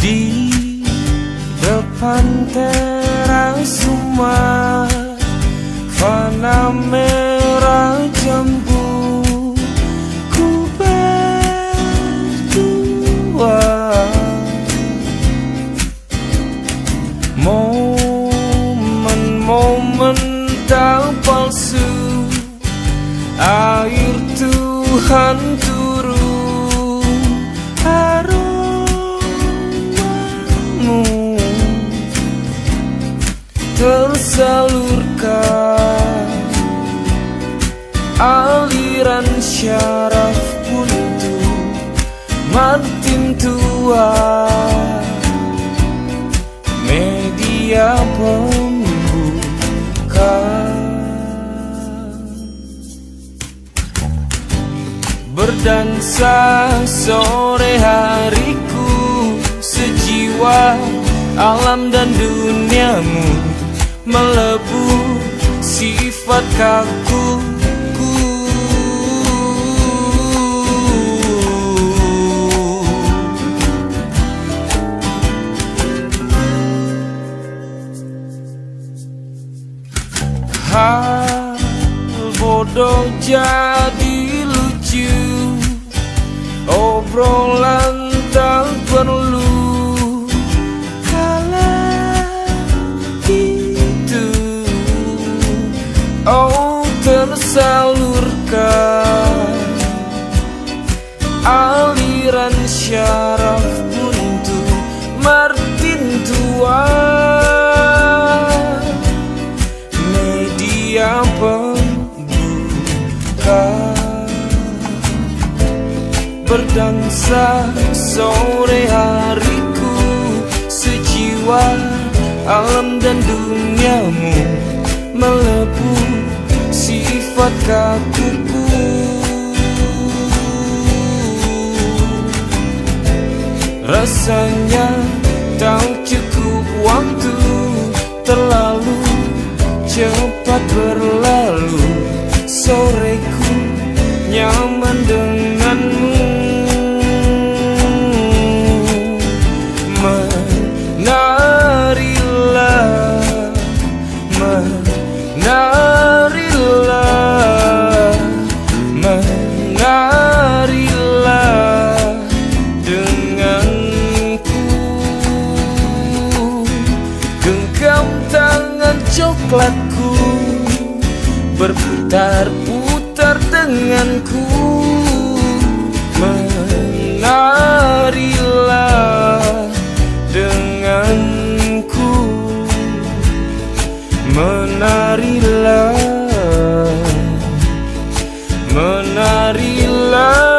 Di depan teras rumah, fana merah jambu ku berdua. Momen-momen tak palsu, air Tuhan turun, aromamu tersalurkan, aliran syaraf untuk Martin tua, media pembuka. Berdansa sore hariku, sejiwa alam dan duniamu, melebur sifat kakuku. Hal bodoh jadi lucu, obrolan tak perlu kala itu. Oh, tersalurkan aliran syaraf untuk Martin tua, media pembuka. Berdansa sore hariku, sejiwa alam dan duniamu, melebur sifat kakuku. Rasanya tak cukup waktu, terlalu cepat berlalu. Soreku nyaman denganmu, menarilah, menarilah, menarilah denganku. Genggam tangan coklatku, berputar-putar denganku, menarilah denganku, menarilah, menarilah.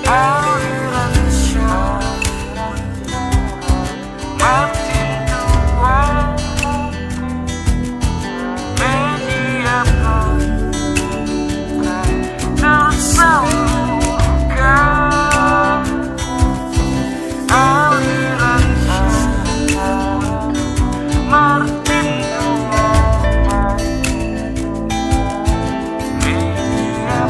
Aliran syaraf Martin tua, media pembuka, tersalurkan aliran syaraf Martin tua, media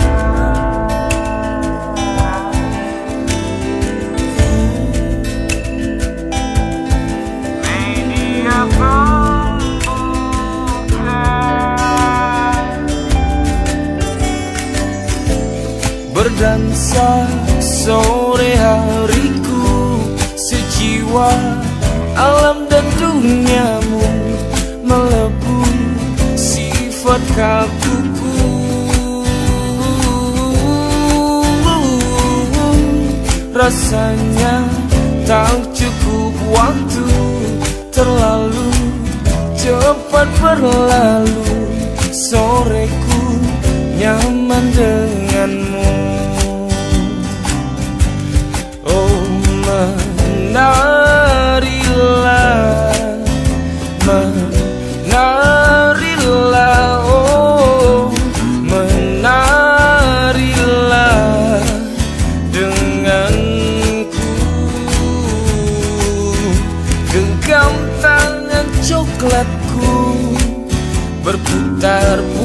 berdansa sore hariku, sejiwa alam dan duniamu, melebur sifat kakuku. Rasanya tak cukup waktu, terlalu cepat berlalu. Soreku nyaman denganmu, oh menarilah, terputus.